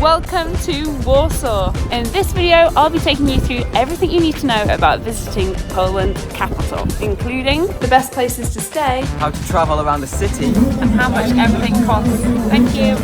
Welcome to Warsaw. In this video, I'll be taking you through everything you need to know about visiting Poland's capital, including the best places to stay, how to travel around the city, and how much everything costs. Thank you.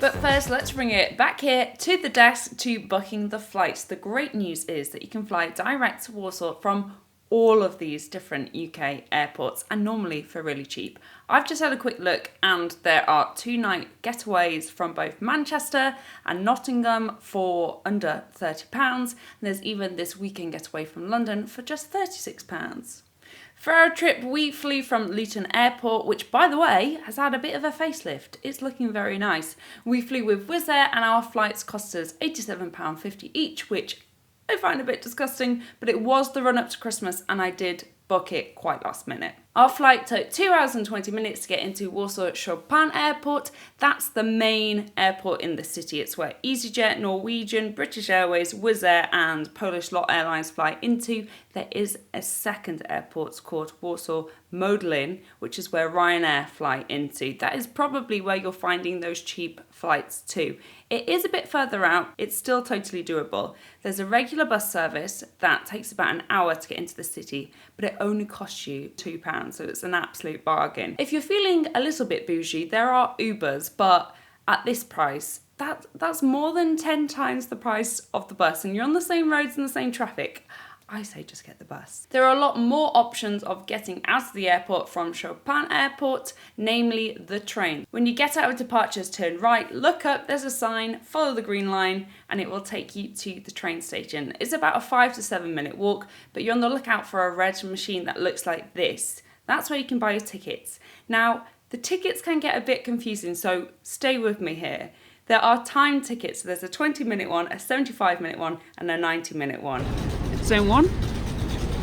But first, let's bring it back here to the desk to booking the flights. The great news is that you can fly direct to Warsaw from all of these different UK airports, and normally for really cheap. I've just had a quick look and there are 2-night getaways from both Manchester and Nottingham for under £30, and there's even this weekend getaway from London for just £36. For our trip, we flew from Luton Airport, which, by the way, has had a bit of a facelift. It's looking very nice. We flew with Wizz Air and our flights cost us £87.50 each, which I find a bit disgusting, but it was the run up to Christmas and I did book it quite last minute. Our flight took 2 hours and 20 minutes to get into Warsaw Chopin Airport. That's the main airport in the city. It's where EasyJet, Norwegian, British Airways, Wizz Air and Polish Lot Airlines fly into. There is a second airport called Warsaw Modlin, which is where Ryanair fly into. That is probably where you're finding those cheap flights too. It is a bit further out, it's still totally doable. There's a regular bus service that takes about an hour to get into the city, but it only costs you £2, so it's an absolute bargain. If you're feeling a little bit bougie, there are Ubers, but at this price, that's more than 10 times the price of the bus, and you're on the same roads and the same traffic. I say just get the bus. There are a lot more options of getting out of the airport from Chopin Airport, namely the train. When you get out of departures, turn right, look up, there's a sign, follow the green line, and it will take you to the train station. It's about a 5 to 7 minute walk, but you're on the lookout for a red machine that looks like this. That's where you can buy your tickets. Now, the tickets can get a bit confusing, so stay with me here. There are time tickets, so there's a 20-minute one, a 75-minute one, and a 90-minute one. Zone 1.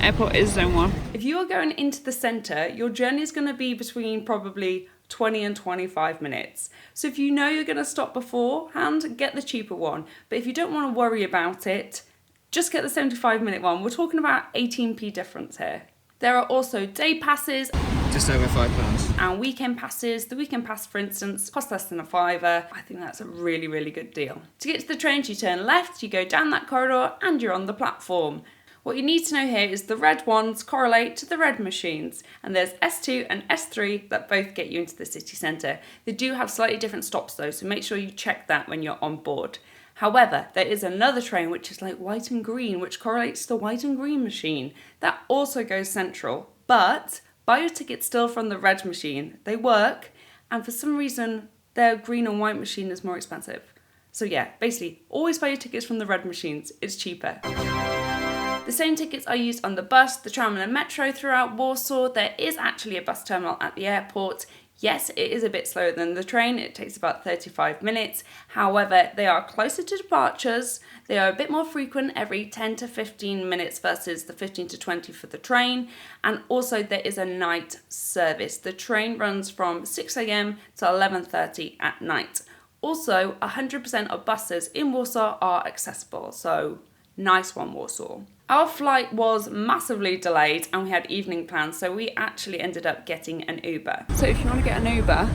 Airport is Zone 1. If you are going into the centre, your journey is going to be between probably 20 and 25 minutes. So if you know you're going to stop beforehand, get the cheaper one. But if you don't want to worry about it, just get the 75-minute one. We're talking about 18p difference here. There are also day passes. just over £5. And weekend passes. The weekend pass, for instance, costs less than a £5. I think that's a really, really good deal. To get to the trains, you turn left, you go down that corridor, and you're on the platform. What you need to know here is the red ones correlate to the red machines, and there's S2 and S3 that both get you into the city centre. They do have slightly different stops though, so make sure you check that when you're on board. However, there is another train which is like white and green, which correlates to the white and green machine. That also goes central, but buy your ticket still from the red machine. They work, and for some reason, their green and white machine is more expensive. So yeah, basically, always buy your tickets from the red machines. It's cheaper. The same tickets are used on the bus, the tram and the metro throughout Warsaw. There is actually a bus terminal at the airport. Yes, it is a bit slower than the train. It takes about 35 minutes. However, they are closer to departures. They are a bit more frequent, every 10 to 15 minutes versus the 15 to 20 for the train. And also there is a night service. The train runs from 6 a.m. to 11:30 at night. Also, 100% of buses in Warsaw are accessible. So nice one, Warsaw. Our flight was massively delayed and we had evening plans, so we actually ended up getting an Uber. So if you want to get an Uber,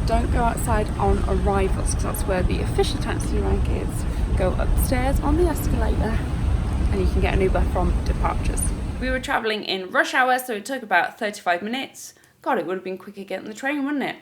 don't go outside on arrivals because that's where the official taxi rank is. Go upstairs on the escalator and you can get an Uber from departures. We were travelling in rush hour, so it took about 35 minutes. God, it would have been quicker getting the train, wouldn't it?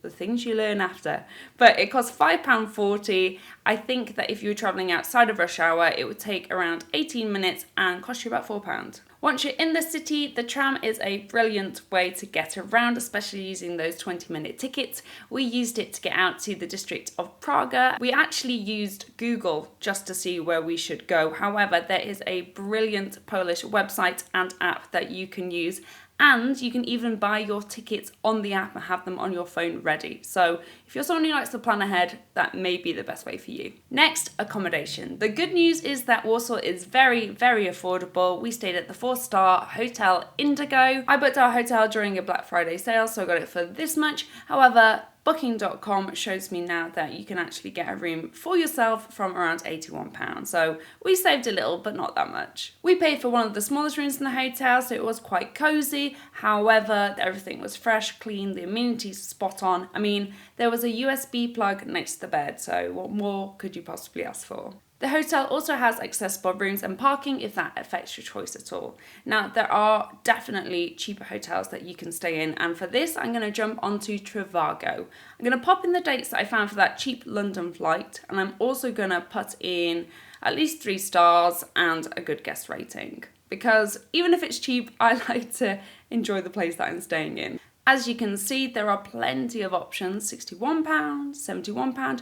The things you learn after. But it cost £5.40. I think that if you were travelling outside of rush hour, it would take around 18 minutes and cost you about £4. Once you're in the city, the tram is a brilliant way to get around, especially using those 20-minute tickets. We used it to get out to the district of Praga. We actually used Google just to see where we should go. However, there is a brilliant Polish website and app that you can use, and you can even buy your tickets on the app and have them on your phone ready. So if you're someone who likes to plan ahead, that may be the best way for you. Next, accommodation. The good news is that Warsaw is very, very affordable. We stayed at the 4-star Hotel Indigo. I booked our hotel during a Black Friday sale, so I got it for this much. However, Booking.com shows me now that you can actually get a room for yourself from around £81. So we saved a little, but not that much. We paid for one of the smallest rooms in the hotel, so it was quite cosy. However, everything was fresh, clean, the amenities spot on. I mean, there was a USB plug next to the bed, so what more could you possibly ask for? The hotel also has accessible rooms and parking if that affects your choice at all. Now, there are definitely cheaper hotels that you can stay in, and for this, I'm going to jump onto Trivago. I'm going to pop in the dates that I found for that cheap London flight, and I'm also going to put in at least 3 stars and a good guest rating. Because even if it's cheap, I like to enjoy the place that I'm staying in. As you can see, there are plenty of options, £61, £71.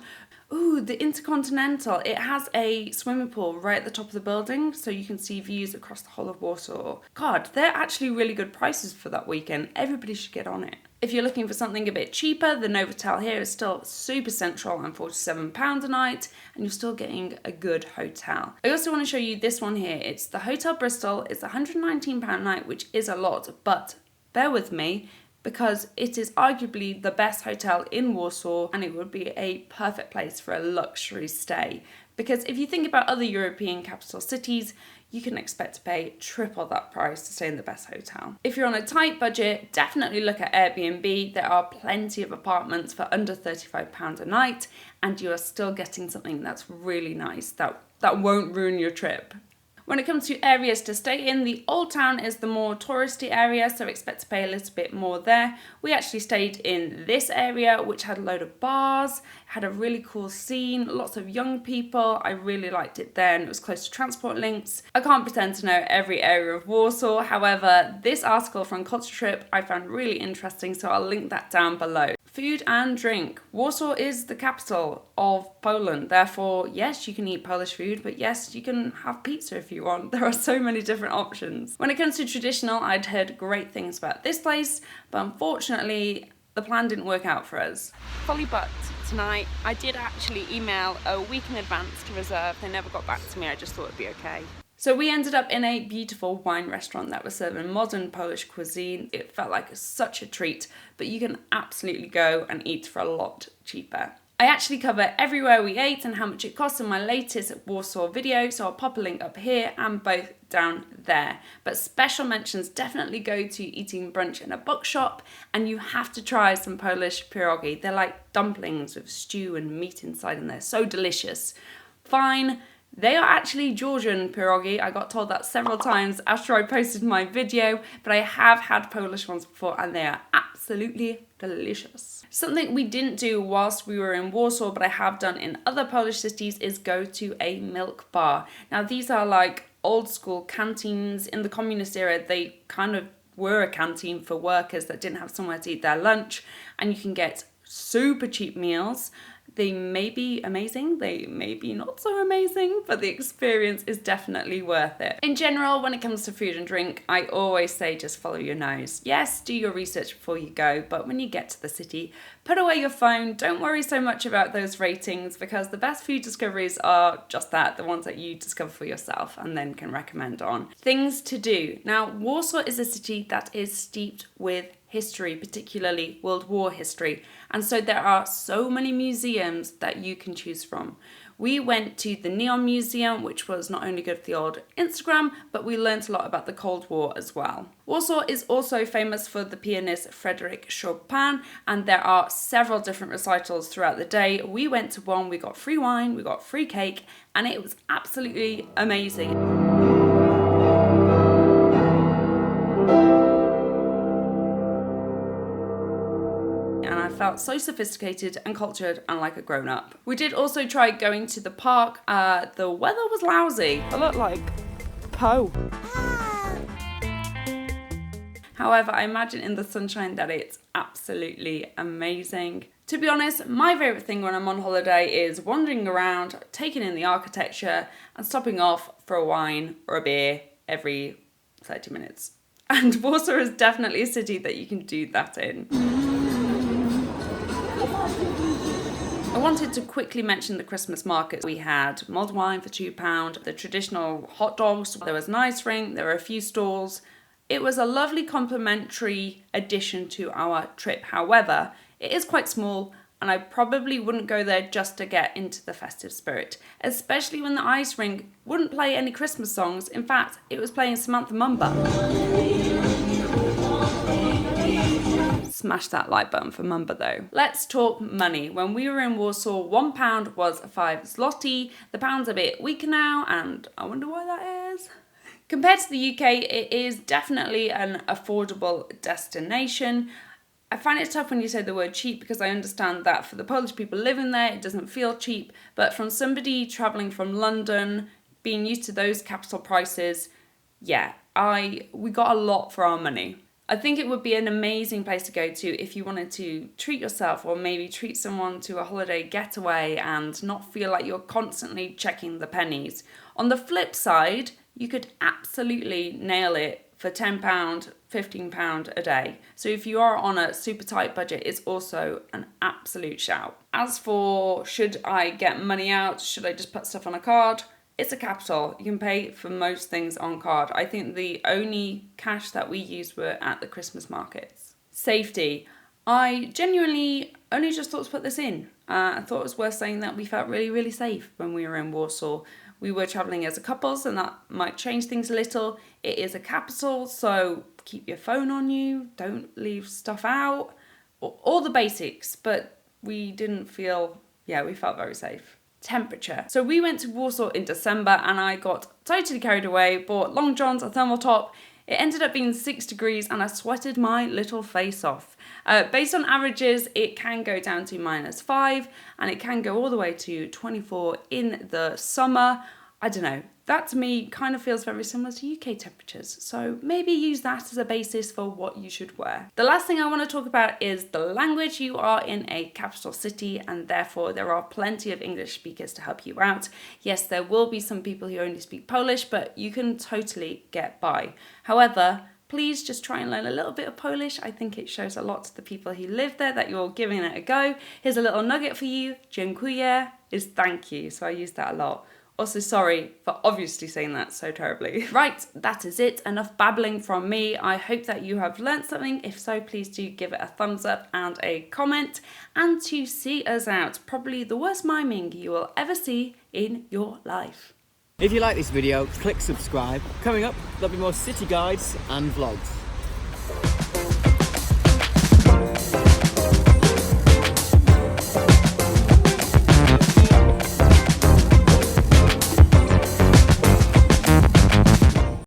Ooh, the Intercontinental. It has a swimming pool right at the top of the building, so you can see views across the whole of Warsaw. God, they're actually really good prices for that weekend. Everybody should get on it. If you're looking for something a bit cheaper, the Novotel here is still super central and £47 a night, and you're still getting a good hotel. I also want to show you this one here. It's the Hotel Bristol. It's £119 a night, which is a lot, but bear with me, because it is arguably the best hotel in Warsaw, and it would be a perfect place for a luxury stay. Because if you think about other European capital cities, you can expect to pay triple that price to stay in the best hotel. If you're on a tight budget, definitely look at Airbnb. There are plenty of apartments for under £35 a night, and you are still getting something that's really nice, that won't ruin your trip. When it comes to areas to stay in, the Old Town is the more touristy area, so expect to pay a little bit more there. We actually stayed in this area, which had a load of bars, had a really cool scene, lots of young people. I really liked it there, and it was close to transport links. I can't pretend to know every area of Warsaw. However, this article from Culture Trip I found really interesting, so I'll link that down below. Food and drink. Warsaw is the capital of Poland. Therefore, yes, you can eat Polish food, but yes, you can have pizza if you want. There are so many different options. When it comes to traditional, I'd heard great things about this place, but unfortunately, the plan didn't work out for us. Fully booked tonight. I did actually email a week in advance to reserve. They never got back to me. I just thought it'd be okay. So we ended up in a beautiful wine restaurant that was serving modern Polish cuisine. It felt like such a treat, but you can absolutely go and eat for a lot cheaper. I actually cover everywhere we ate and how much it cost in my latest Warsaw video, so I'll pop a link up here and both down there. But special mentions definitely go to eating brunch in a bookshop, and you have to try some Polish pierogi. They're like dumplings with stew and meat inside, and they're so delicious. Fine. They are actually Georgian pierogi. I got told that several times after I posted my video, but I have had Polish ones before and they are absolutely delicious. Something we didn't do whilst we were in Warsaw, but I have done in other Polish cities, is go to a milk bar. Now these are like old school canteens. In the communist era, they kind of were a canteen for workers that didn't have somewhere to eat their lunch, and you can get super cheap meals. They may be amazing, they may be not so amazing, but the experience is definitely worth it. In general, when it comes to food and drink, I always say just follow your nose. Yes, do your research before you go, but when you get to the city, put away your phone. Don't worry so much about those ratings, because the best food discoveries are just that, the ones that you discover for yourself and then can recommend on. Things to do. Now, Warsaw is a city that is steeped with history, particularly World War history. And so there are so many museums that you can choose from. We went to the Neon Museum, which was not only good for the old Instagram, but we learned a lot about the Cold War as well. Warsaw is also famous for the pianist Frédéric Chopin, and there are several different recitals throughout the day. We went to one, we got free wine, we got free cake, and it was absolutely amazing. Felt so sophisticated and cultured and like a grown-up. We did also try going to the park. The weather was lousy. I look like Poe. However, I imagine in the sunshine that it's absolutely amazing. To be honest, my favourite thing when I'm on holiday is wandering around, taking in the architecture and stopping off for a wine or a beer every 30 minutes. And Warsaw is definitely a city that you can do that in. I wanted to quickly mention the Christmas market. We had mulled wine for £2, the traditional hot dogs, there was an ice rink, there were a few stalls. It was a lovely complimentary addition to our trip. However, It is quite small, and I probably wouldn't go there just to get into the festive spirit, especially when the ice rink wouldn't play any Christmas songs. In fact, it was playing Samantha Mumba. Smash that like button for Mumba though. Let's talk money. When we were in Warsaw, £1 was 5 zloty. The pound's a bit weaker now, and I wonder why that is. Compared to the UK, it is definitely an affordable destination. I find it tough when you say the word cheap, because I understand that for the Polish people living there, it doesn't feel cheap. But from somebody travelling from London, being used to those capital prices, yeah, we got a lot for our money. I think it would be an amazing place to go to if you wanted to treat yourself, or maybe treat someone to a holiday getaway and not feel like you're constantly checking the pennies. On the flip side, you could absolutely nail it for £10, £15 a day. So if you are on a super tight budget, it's also an absolute shout. As for should I get money out, should I just put stuff on a card? It's a capital. You can pay for most things on card. I think the only cash that we used were at the Christmas markets. Safety. I genuinely only just thought to put this in. I thought it was worth saying that we felt really, really safe when we were in Warsaw. We were travelling as a couple, so that might change things a little. It is a capital, so keep your phone on you, don't leave stuff out, all the basics, but we felt very safe. Temperature. So we went to Warsaw in December and I got totally carried away, bought long johns, a thermal top. It ended up being 6 degrees and I sweated my little face off. Based on averages, it can go down to -5 and it can go all the way to 24 in the summer. I don't know. That to me kind of feels very similar to UK temperatures. So maybe use that as a basis for what you should wear. The last thing I want to talk about is the language. You are in a capital city and therefore there are plenty of English speakers to help you out. Yes, there will be some people who only speak Polish, but you can totally get by. However, please just try and learn a little bit of Polish. I think it shows a lot to the people who live there that you're giving it a go. Here's a little nugget for you. Dziękuję is thank you, so I use that a lot. Also, sorry for obviously saying that so terribly. Right, that is it. Enough babbling from me. I hope that you have learnt something. If so, please do give it a thumbs up and a comment. And to see us out, probably the worst miming you will ever see in your life. If you like this video, click subscribe. Coming up, there'll be more city guides and vlogs.